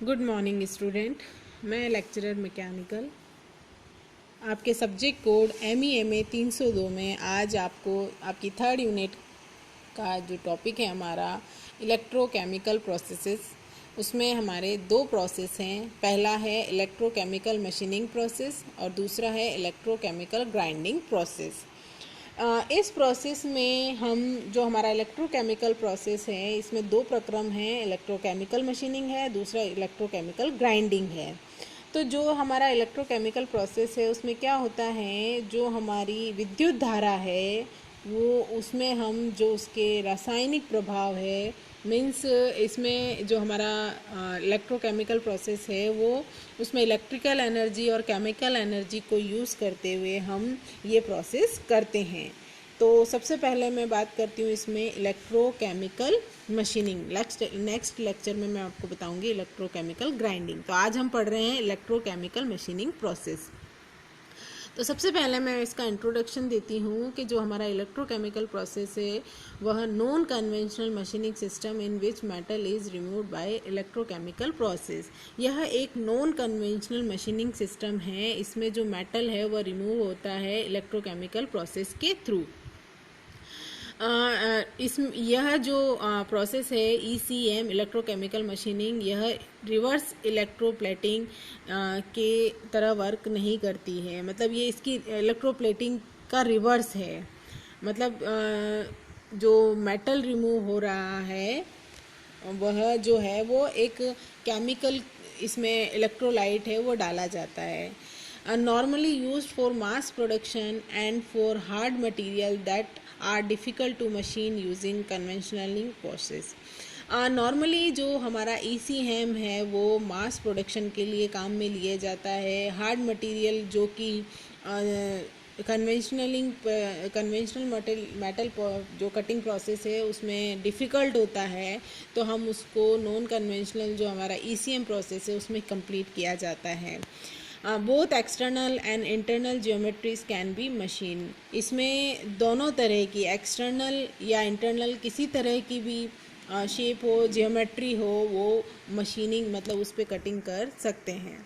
Good morning student. मैं lecturer mechanical आपके subject code MEMA 302 में आज आपको आपकी थर्ड यूनिट का जो टॉपिक है हमारा इलेक्ट्रोकेमिकल प्रोसेसेस, उसमें हमारे दो प्रोसेस हैं। पहला है इलेक्ट्रोकेमिकल मशीनिंग प्रोसेस और दूसरा है इलेक्ट्रोकेमिकल ग्राइंडिंग प्रोसेस। इस प्रोसेस में हम जो हमारा इलेक्ट्रोकेमिकल प्रोसेस है इसमें दो प्रक्रम हैं, इलेक्ट्रोकेमिकल मशीनिंग है, दूसरा इलेक्ट्रोकेमिकल ग्राइंडिंग है। तो जो हमारा इलेक्ट्रोकेमिकल प्रोसेस है उसमें क्या होता है, जो हमारी विद्युत धारा है वो उसमें हम जो उसके रासायनिक प्रभाव है, मीन्स इसमें जो हमारा इलेक्ट्रोकेमिकल प्रोसेस है वो उसमें इलेक्ट्रिकल एनर्जी और केमिकल एनर्जी को यूज़ करते हुए हम ये प्रोसेस करते हैं। तो सबसे पहले मैं बात करती हूँ इसमें इलेक्ट्रोकेमिकल मशीनिंग। नेक्स्ट लेक्चर में मैं आपको बताऊंगी इलेक्ट्रोकेमिकल ग्राइंडिंग। तो आज हम पढ़ रहे हैं इलेक्ट्रोकेमिकल मशीनिंग प्रोसेस। तो सबसे पहले मैं इसका इंट्रोडक्शन देती हूँ कि जो हमारा इलेक्ट्रोकेमिकल प्रोसेस है वह non conventional machining system in which metal is removed by electrochemical process. यह एक नॉन कन्वेंशनल मशीनिंग सिस्टम है, इसमें जो मेटल है वह रिमूव होता है इलेक्ट्रोकेमिकल प्रोसेस के थ्रू। यह जो प्रोसेस है ECM इलेक्ट्रोकेमिकल मशीनिंग, यह रिवर्स इलेक्ट्रोप्लेटिंग के तरह वर्क नहीं करती है। मतलब ये इसकी इलेक्ट्रोप्लेटिंग का रिवर्स है। मतलब जो मेटल रिमूव हो रहा है वह जो है वो एक केमिकल, इसमें इलेक्ट्रोलाइट है वो डाला जाता है। Normally used for mass production and for hard material that are difficult to machine using conventional process. Normally जो हमारा ECM है वो मास प्रोडक्शन के लिए काम में लिया जाता है। हार्ड मटेरियल जो कि कन्वेंशनल मेटल जो कटिंग प्रोसेस है उसमें डिफ़िकल्ट होता है, तो हम उसको नॉन कन्वेंशनल जो हमारा ECM प्रोसेस है उसमें कंप्लीट किया जाता है। Both external and internal geometries can be machine. इसमें दोनों तरह की, एक्सटर्नल या इंटरनल किसी तरह की भी शेप हो, जियोमेट्री हो, वो मशीनिंग मतलब उस पर कटिंग कर सकते हैं।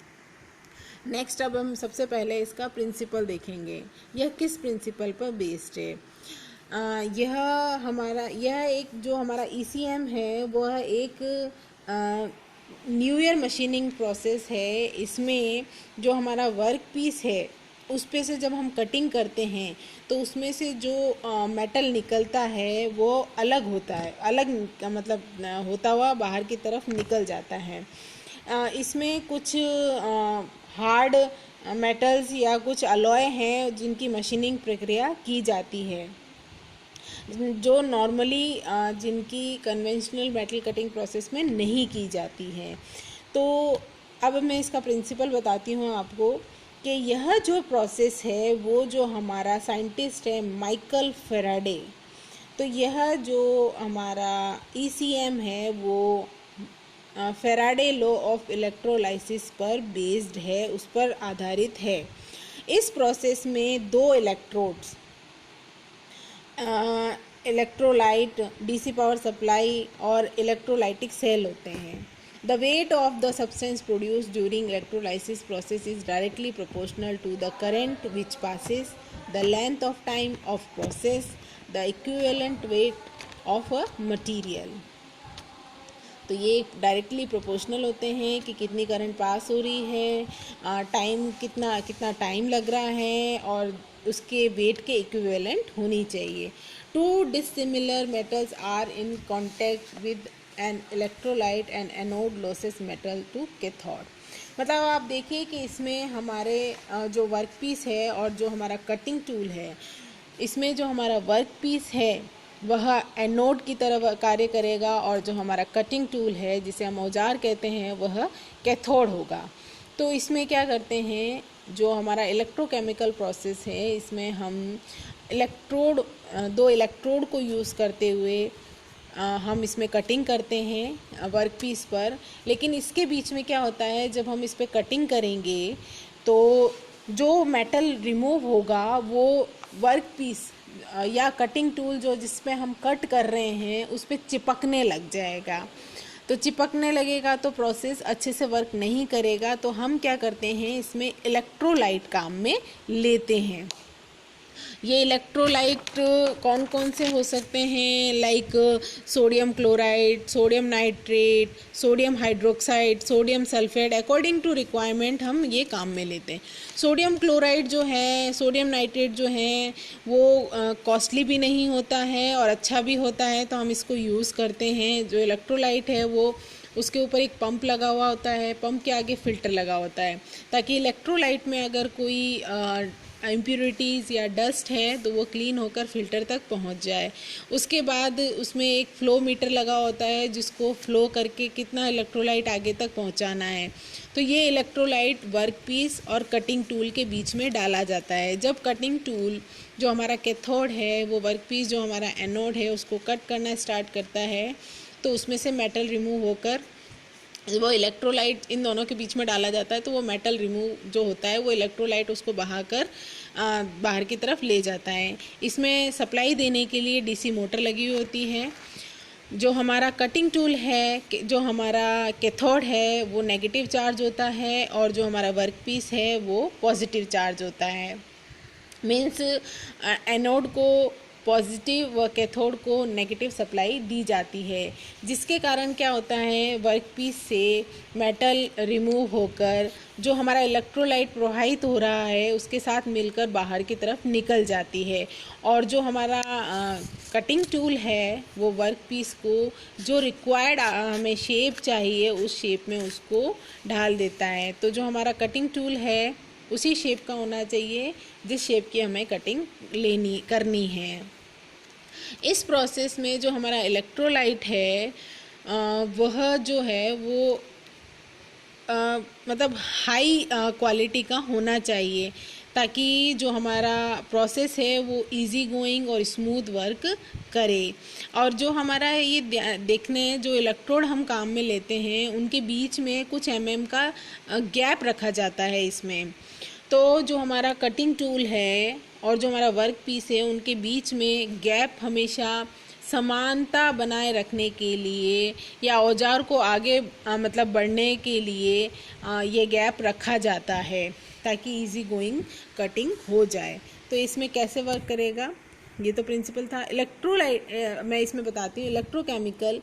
नेक्स्ट अब हम सबसे पहले इसका प्रिंसिपल देखेंगे। यह किस प्रिंसिपल पर बेस्ड है? यह एक जो हमारा ECM है वह एक न्यू ईयर मशीनिंग प्रोसेस है। इसमें जो हमारा वर्क पीस है उस पे से जब हम कटिंग करते हैं तो उसमें से जो मेटल निकलता है वो अलग होता है, अलग का मतलब होता हुआ बाहर की तरफ निकल जाता है। इसमें कुछ हार्ड मेटल्स या कुछ अलॉय हैं जिनकी मशीनिंग प्रक्रिया की जाती है, जो नॉर्मली जिनकी कन्वेंशनल मेटल कटिंग प्रोसेस में नहीं की जाती है। तो अब मैं इसका प्रिंसिपल बताती हूँ आपको कि यह जो प्रोसेस है वो जो हमारा साइंटिस्ट है माइकल फेराडे, तो यह जो हमारा ECM है वो फेराडे लॉ ऑफ इलेक्ट्रोलाइसिस पर बेस्ड है, उस पर आधारित है। इस प्रोसेस में दो electrodes, electrolyte, DC power supply और इलेक्ट्रोलाइटिक सेल होते हैं। The weight of the substance produced during electrolysis process is directly proportional to the current which passes, the length of time of process, the equivalent weight of a material. तो ये directly proportional होते हैं कि कितनी current pass हो रही है, time कितना टाइम लग रहा है और उसके वेट के इक्विवेलेंट होनी चाहिए। Two dissimilar metals are in contact with an electrolyte and anode loses metal to cathode. मतलब आप देखिए कि इसमें हमारे जो वर्क पीस है और जो हमारा कटिंग टूल है, इसमें जो हमारा वर्क पीस है वह एनोड की तरह कार्य करेगा और जो हमारा कटिंग टूल है जिसे हम औजार कहते हैं वह कैथोड होगा। तो इसमें क्या करते हैं, जो हमारा इलेक्ट्रोकेमिकल प्रोसेस है इसमें हम दो इलेक्ट्रोड को यूज़ करते हुए हम इसमें कटिंग करते हैं वर्क पीस पर। लेकिन इसके बीच में क्या होता है, जब हम इस पर कटिंग करेंगे तो जो मेटल रिमूव होगा वो वर्क पीस या कटिंग टूल जो जिस पे हम कट कर रहे हैं उस पर चिपकने लग जाएगा। तो चिपकने लगेगा तो प्रोसेस अच्छे से वर्क नहीं करेगा। तो हम क्या करते हैं, इसमें इलेक्ट्रोलाइट काम में लेते हैं। ये इलेक्ट्रोलाइट कौन कौन से हो सकते हैं, like sodium chloride, sodium nitrate, sodium hydroxide, sodium sulphate, according to requirement हम ये काम में लेते हैं। सोडियम क्लोराइड जो है, सोडियम नाइट्रेट जो है वो कॉस्टली भी नहीं होता है और अच्छा भी होता है, तो हम इसको यूज़ करते हैं। जो इलेक्ट्रोलाइट है वो उसके ऊपर एक पंप लगा हुआ होता है, पंप के आगे फ़िल्टर लगा होता है, ताकि इलेक्ट्रोलाइट में अगर कोई इम्प्योरिटीज़ या डस्ट है तो वो क्लीन होकर फ़िल्टर तक पहुंच जाए। उसके बाद उसमें एक फ़्लो मीटर लगा होता है जिसको फ़्लो करके कितना इलेक्ट्रोलाइट आगे तक पहुंचाना है। तो ये इलेक्ट्रोलाइट वर्कपीस और कटिंग टूल के बीच में डाला जाता है। जब कटिंग टूल जो हमारा कैथोड है वो वर्कपीस जो हमारा एनोड है उसको कट करना स्टार्ट करता है, तो उसमें से मेटल रिमूव होकर वो इलेक्ट्रोलाइट इन दोनों के बीच में डाला जाता है। तो वो मेटल रिमूव जो होता है वो इलेक्ट्रोलाइट उसको बहाकर बाहर की तरफ ले जाता है। इसमें सप्लाई देने के लिए डीसी मोटर लगी हुई होती है। जो हमारा कटिंग टूल है, जो हमारा कैथोड है वो नेगेटिव चार्ज होता है और जो हमारा वर्कपीस है वो पॉजिटिव चार्ज होता है। मीन्स एनोड को पॉजिटिव व कैथोड को नेगेटिव सप्लाई दी जाती है, जिसके कारण क्या होता है, वर्कपीस से मेटल रिमूव होकर जो हमारा इलेक्ट्रोलाइट प्रवाहित हो रहा है उसके साथ मिलकर बाहर की तरफ निकल जाती है। और जो हमारा कटिंग टूल है वो वर्कपीस को जो रिक्वायर्ड हमें शेप चाहिए उस शेप में उसको ढाल देता है। तो जो हमारा कटिंग टूल है उसी शेप का होना चाहिए जिस शेप की हमें कटिंग करनी है। इस प्रोसेस में जो हमारा इलेक्ट्रोलाइट है वह जो है वो मतलब हाई क्वालिटी का होना चाहिए, ताकि जो हमारा प्रोसेस है वो इजी गोइंग और स्मूथ वर्क करे। और जो हमारा ये देखने जो इलेक्ट्रोड हम काम में लेते हैं उनके बीच में कुछ का गैप रखा जाता है इसमें। तो जो हमारा कटिंग टूल है और जो हमारा वर्क पीस है उनके बीच में गैप हमेशा समानता बनाए रखने के लिए या औजार को आगे मतलब बढ़ने के लिए ये गैप रखा जाता है, ताकि इजी गोइंग कटिंग हो जाए। तो इसमें कैसे वर्क करेगा, ये तो प्रिंसिपल था। इलेक्ट्रोलाइट मैं इसमें बताती हूँ। इलेक्ट्रोकेमिकल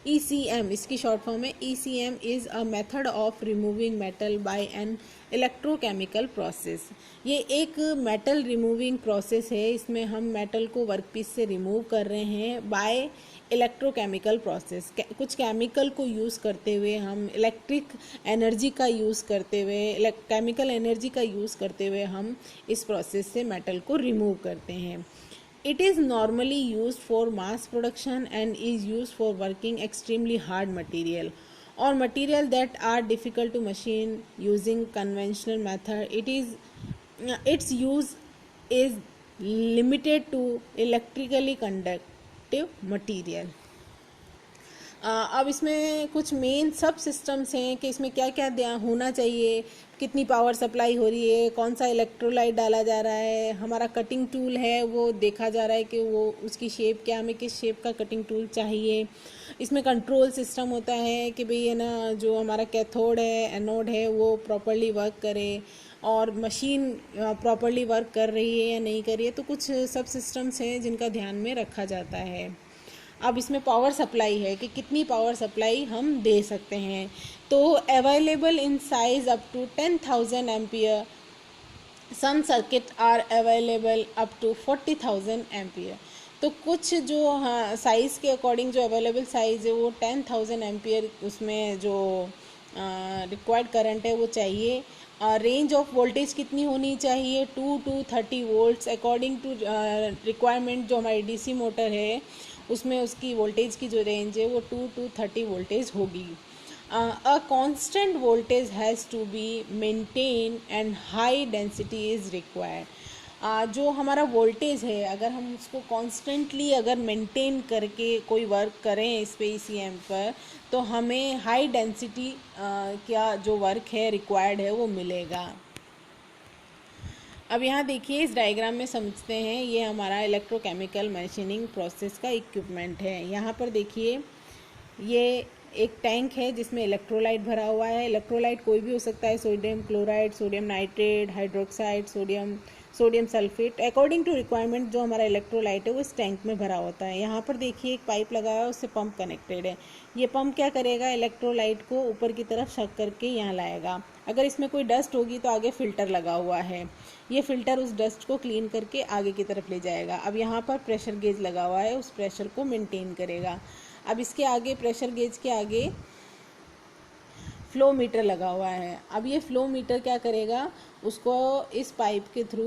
ECM, इसकी शॉर्ट फॉर्म है। ECM is a method of removing metal by an electrochemical process. ये एक मेटल रिमूविंग प्रोसेस है। इसमें हम मेटल को वर्कपीस से रिमूव कर रहे हैं बाय इलेक्ट्रोकेमिकल प्रोसेस। कुछ केमिकल को यूज़ करते हुए, हम इलेक्ट्रिक एनर्जी का यूज़ करते हुए, केमिकल एनर्जी का यूज़ करते हुए हम इस प्रोसेस से मेटल को रिमूव करते हैं। It is normally used for mass production and is used for working extremely hard material or material that are difficult to machine using conventional method. Its use is limited to electrically conductive material. अब इसमें कुछ main सब systems हैं कि इसमें क्या क्या होना चाहिए, कितनी पावर सप्लाई हो रही है, कौन सा इलेक्ट्रोलाइट डाला जा रहा है, हमारा कटिंग टूल है वो देखा जा रहा है कि वो उसकी शेप क्या, हमें किस शेप का कटिंग टूल चाहिए। इसमें कंट्रोल सिस्टम होता है कि भाई है ना, जो हमारा कैथोड है, एनोड है, वो प्रॉपरली वर्क करे और मशीन प्रॉपरली वर्क कर रही है या नहीं कर रही है। तो कुछ सब सिस्टम्स हैं जिनका ध्यान में रखा जाता है। अब इसमें पावर सप्लाई है कि कितनी पावर सप्लाई हम दे सकते हैं। तो available in size up to 10,000 ampere, some circuit are available up to 40,000 ampere. तो कुछ जो साइज़ के अकॉर्डिंग जो अवेलेबल साइज़ है वो 10,000 एम्पियर, उसमें जो रिक्वायर्ड करंट है वो चाहिए। रेंज ऑफ वोल्टेज कितनी होनी चाहिए, 2 to 30 volts according to requirement. जो हमारी डीसी मोटर है उसमें उसकी वोल्टेज की जो रेंज है वो 2 to 30 वोल्टेज होगी। A constant voltage has to be maintain and high density is required. जो हमारा वोल्टेज है अगर हम उसको कॉन्स्टेंटली अगर मेंटेन करके कोई वर्क करें इस पे ECM पर, तो हमें हाई डेंसिटी का जो वर्क है रिक्वायर्ड है वो मिलेगा। अब यहाँ देखिए इस डायग्राम में समझते हैं, ये हमारा इलेक्ट्रोकेमिकल मशीनिंग प्रोसेस का इक्विपमेंट है। यहाँ पर देखिए ये एक टैंक है जिसमें इलेक्ट्रोलाइट भरा हुआ है। इलेक्ट्रोलाइट कोई भी हो सकता है, sodium chloride, sodium nitrate, hydroxide, sodium sulphate. According to requirement जो हमारा इलेक्ट्रोलाइट है वो इस टैंक में भरा होता है। यहाँ पर देखिए एक पाइप लगा हुआ है, उससे पंप कनेक्टेड है। ये पंप क्या करेगा, इलेक्ट्रोलाइट को ऊपर की तरफ शक करके यहाँ लाएगा। अगर इसमें कोई डस्ट होगी तो आगे फ़िल्टर लगा हुआ है, ये फ़िल्टर उस डस्ट को क्लीन करके आगे की तरफ ले जाएगा। अब यहाँ पर प्रेशर गेज लगा हुआ है, उस प्रेशर को मेंटेन करेगा। अब इसके आगे, प्रेशर गेज के आगे फ्लो मीटर लगा हुआ है। अब ये फ्लो मीटर क्या करेगा, उसको इस पाइप के थ्रू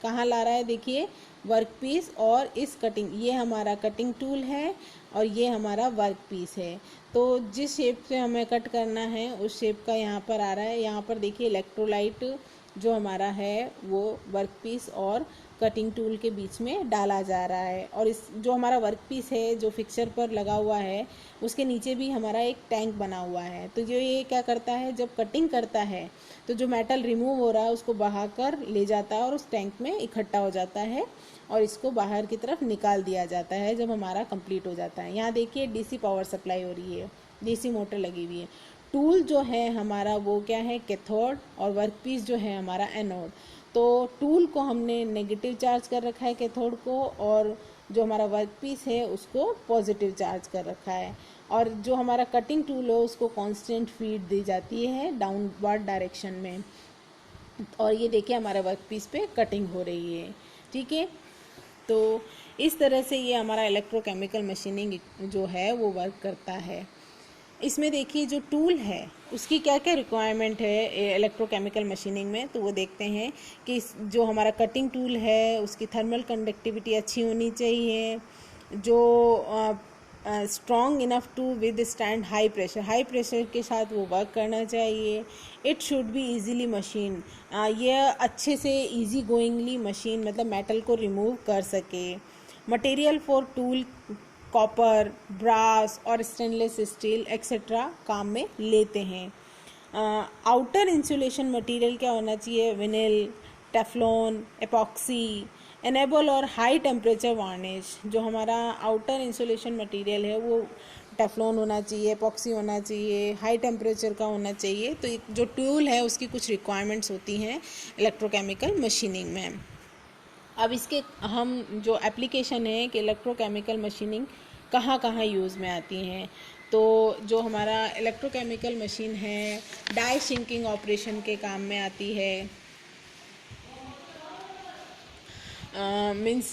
कहाँ ला रहा है, देखिए वर्क पीस और इस कटिंग, ये हमारा कटिंग टूल है और ये हमारा वर्क पीस है। तो जिस शेप से हमें कट करना है उस शेप का यहाँ पर आ रहा है। यहाँ पर देखिए इलेक्ट्रोलाइट जो हमारा है वो वर्क पीस और कटिंग टूल के बीच में डाला जा रहा है। और इस जो हमारा वर्क पीस है जो फिक्सर पर लगा हुआ है उसके नीचे भी हमारा एक टैंक बना हुआ है। तो जो ये क्या करता है, जब कटिंग करता है तो जो मेटल रिमूव हो रहा है उसको बहाकर ले जाता है और उस टैंक में इकट्ठा हो जाता है और इसको बाहर की तरफ निकाल दिया जाता है जब हमारा कंप्लीट हो जाता है। यहाँ देखिए डीसी पावर सप्लाई हो रही है, डीसी मोटर लगी हुई है। टूल जो है हमारा वो क्या है, कैथोड, और वर्कपीस जो है हमारा एनोड। तो टूल को हमने नेगेटिव चार्ज कर रखा है कैथोड को, और जो हमारा वर्कपीस है उसको पॉजिटिव चार्ज कर रखा है। और जो हमारा कटिंग टूल है उसको कांस्टेंट फीड दी जाती है डाउनवर्ड डायरेक्शन में। और ये देखिए हमारा वर्कपीस पे कटिंग हो रही है, ठीक है। तो इस तरह से ये हमारा इलेक्ट्रोकेमिकल मशीनिंग जो है वो वर्क करता है। इसमें देखिए जो टूल है उसकी क्या क्या रिक्वायरमेंट है इलेक्ट्रोकेमिकल मशीनिंग में, तो वो देखते हैं कि जो हमारा कटिंग टूल है उसकी थर्मल कंडक्टिविटी अच्छी होनी चाहिए, जो strong enough to withstand high pressure के साथ वो वर्क करना चाहिए। It should be easily machine, यह अच्छे से इजी गोइंगली मशीन मतलब मेटल को रिमूव कर सके। Material for tool copper, brass और स्टेनलेस स्टील एक्सेट्रा काम में लेते हैं। आउटर इंसुलेशन मटेरियल क्या होना चाहिए, विनिल, टेफ्लॉन, एपॉक्सी, एनेबल और हाई टेम्परेचर वार्निश। जो हमारा आउटर इंसुलेशन मटेरियल है वो टेफ्लॉन होना चाहिए, एपॉक्सी होना चाहिए, हाई टेम्परेचर का होना चाहिए। तो जो टूल है उसकी कुछ रिक्वायरमेंट्स होती हैं इलेक्ट्रोकेमिकल मशीनिंग में। अब इसके हम जो एप्लीकेशन है कि इलेक्ट्रोकेमिकल मशीनिंग कहाँ कहाँ यूज़ में आती हैं, तो जो हमारा इलेक्ट्रोकेमिकल मशीन है डाई शिंकिंग ऑपरेशन के काम में आती है, means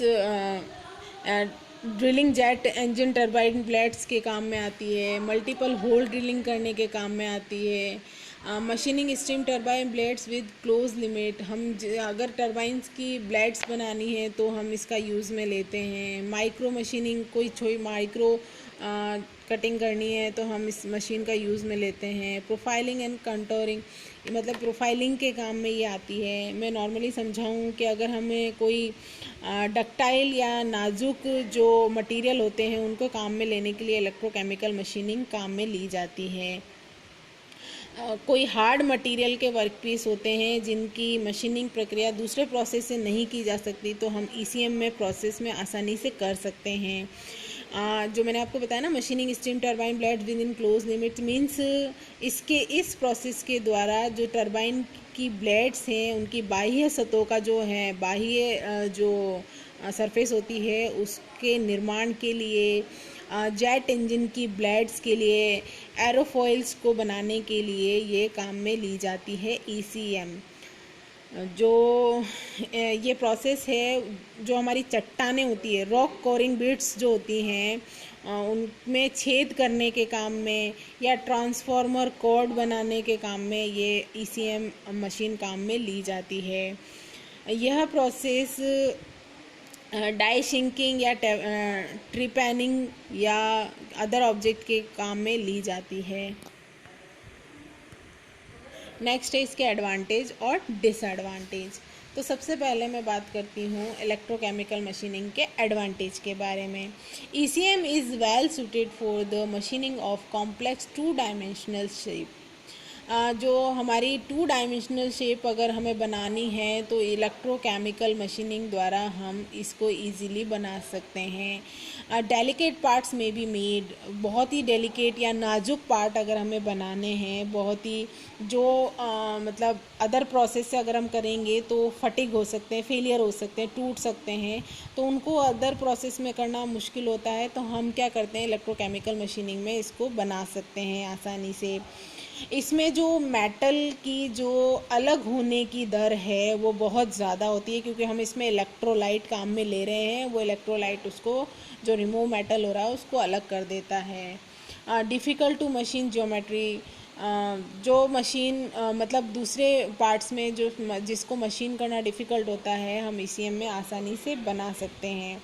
drilling jet engine turbine blades के काम में आती है, मल्टीपल होल ड्रिलिंग करने के काम में आती है, machining steam turbine blades with close limit, हम अगर टरबाइंस की ब्लेड्स बनानी है तो हम इसका यूज़ में लेते हैं। माइक्रो मशीनिंग, कोई छोटी माइक्रो कटिंग करनी है तो हम इस मशीन का यूज़ में लेते हैं। प्रोफाइलिंग एंड कंटोरिंग, मतलब प्रोफाइलिंग के काम में ये आती है। मैं नॉर्मली समझाऊँ कि अगर हमें कोई डक्टाइल या नाजुक जो मटेरियल होते हैं उनको काम में लेने के लिए इलेक्ट्रोकेमिकल मशीनिंग काम में ली जाती है। कोई हार्ड मटेरियल के वर्कपीस होते हैं जिनकी मशीनिंग प्रक्रिया दूसरे प्रोसेस से नहीं की जा सकती, तो हम ईसीएम में प्रोसेस में आसानी से कर सकते हैं। जो मैंने आपको बताया ना, machining steam turbine blade with in close limit, means इस प्रोसेस के द्वारा जो टरबाइन की ब्लेड्स हैं उनकी बाह्य सतहों का जो है बाह्य जो सरफेस होती है उसके निर्माण के लिए, जेट इंजन की ब्लेड्स के लिए, एरोफॉइल्स को बनाने के लिए ये काम में ली जाती है ईसीएम। जो ये प्रोसेस है, जो हमारी चट्टानें होती है, रॉक कोरिंग बिट्स जो होती हैं उनमें छेद करने के काम में या ट्रांसफार्मर कॉर्ड बनाने के काम में ये ईसीएम मशीन काम में ली जाती है। यह प्रोसेस डाई शिंकिंग या ट्रिपैनिंग या अदर ऑब्जेक्ट के काम में ली जाती है। नेक्स्ट है इसके एडवांटेज और डिसएडवांटेज। तो सबसे पहले मैं बात करती हूँ इलेक्ट्रोकेमिकल मशीनिंग के एडवांटेज के बारे में। ECM is well suited for the machining of complex 2 dimensional shape. जो हमारी 2 डायमेंशनल शेप अगर हमें बनानी है तो इलेक्ट्रोकेमिकल मशीनिंग द्वारा हम इसको इजीली बना सकते हैं। डेलिकेट पार्ट्स में बी मेड, बहुत ही डेलिकेट या नाजुक पार्ट अगर हमें बनाने हैं, बहुत ही जो मतलब अदर प्रोसेस से अगर हम करेंगे तो फटिग हो सकते हैं, फेलियर हो सकते हैं, टूट सकते हैं, तो उनको अदर प्रोसेस में करना मुश्किल होता है। तो हम क्या करते हैं, इलेक्ट्रोकेमिकल मशीनिंग में इसको बना सकते हैं आसानी से। इसमें जो मेटल की जो अलग होने की दर है वो बहुत ज़्यादा होती है, क्योंकि हम इसमें इलेक्ट्रोलाइट काम में ले रहे हैं। वो इलेक्ट्रोलाइट उसको जो रिमूव मेटल हो रहा है उसको अलग कर देता है। डिफ़िकल्ट टू मशीन ज्योमेट्री, जो मशीन मतलब दूसरे पार्ट्स में जो जिसको मशीन करना डिफ़िकल्ट होता है, हम ECM में आसानी से बना सकते हैं।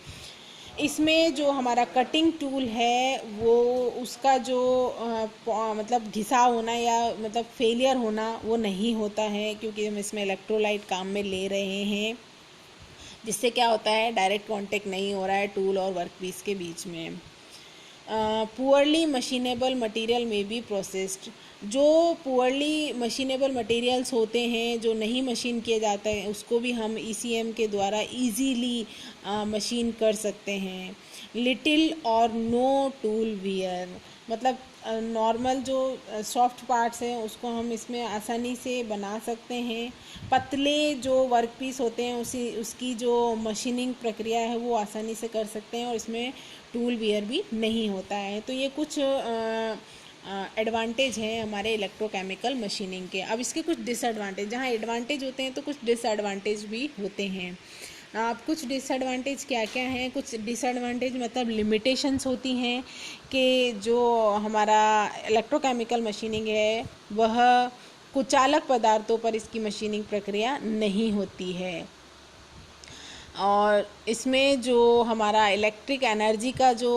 इसमें जो हमारा कटिंग टूल है वो उसका जो मतलब घिसाव होना या मतलब फेलियर होना वो नहीं होता है, क्योंकि हम इसमें इलेक्ट्रोलाइट काम में ले रहे हैं, जिससे क्या होता है, डायरेक्ट कांटेक्ट नहीं हो रहा है टूल और वर्कपीस के बीच में। पुअरली मशीनेबल मटेरियल में बी प्रोसेस्ड, जो पुअरली मशीनेबल मटेरियल्स होते हैं, जो नहीं मशीन किए जाते हैं, उसको भी हम ECM के द्वारा इजीली मशीन कर सकते हैं। लिटिल और नो टूल वियर, मतलब नॉर्मल जो सॉफ्ट पार्ट्स हैं उसको हम इसमें आसानी से बना सकते हैं। पतले जो वर्कपीस होते हैं उसकी जो मशीनिंग प्रक्रिया है वो आसानी से कर सकते हैं, और इसमें टूल वियर भी नहीं होता है। तो ये कुछ एडवांटेज हैं हमारे इलेक्ट्रोकेमिकल मशीनिंग के। अब इसके कुछ डिसएडवांटेज, जहाँ एडवांटेज होते हैं तो कुछ डिसएडवांटेज भी होते हैं। अब कुछ डिसएडवांटेज क्या क्या हैं, कुछ डिसएडवांटेज मतलब लिमिटेशंस होती हैं कि जो हमारा इलेक्ट्रोकेमिकल मशीनिंग है वह कुचालक पदार्थों पर इसकी मशीनिंग प्रक्रिया नहीं होती है, और इसमें जो हमारा इलेक्ट्रिक एनर्जी का जो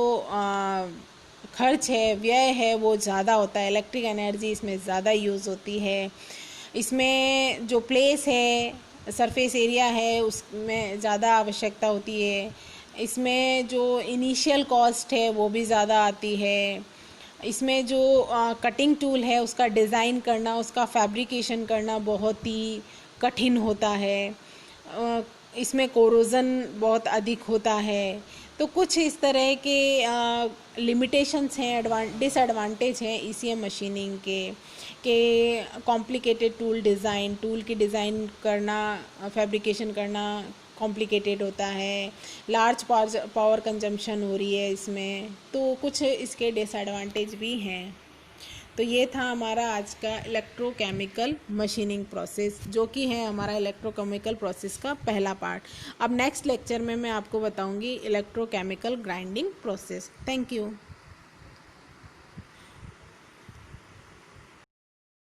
खर्च है, व्यय है, वो ज़्यादा होता है। इलेक्ट्रिक एनर्जी इसमें ज़्यादा यूज़ होती है। इसमें जो प्लेस है, सरफेस एरिया है, उसमें ज़्यादा आवश्यकता होती है। इसमें जो इनिशियल कॉस्ट है वो भी ज़्यादा आती है। इसमें जो कटिंग टूल है उसका डिज़ाइन करना, उसका फैब्रिकेशन करना बहुत ही कठिन होता है। इसमें कोरोजन बहुत अधिक होता है। तो कुछ इस तरह के लिमिटेशंस हैं, डिसएडवांटेज हैं ECM मशीनिंग के कॉम्प्लिकेटेड टूल की डिज़ाइन करना, फैब्रिकेशन करना कॉम्प्लिकेटेड होता है। लार्ज पावर कंजम्पशन हो रही है इसमें, तो कुछ इसके डिसएडवांटेज भी हैं। तो ये था हमारा आज का इलेक्ट्रोकेमिकल मशीनिंग प्रोसेस, जो कि है हमारा इलेक्ट्रोकेमिकल प्रोसेस का पहला पार्ट। अब नेक्स्ट लेक्चर में मैं आपको बताऊंगी electrochemical grinding process. Thank you.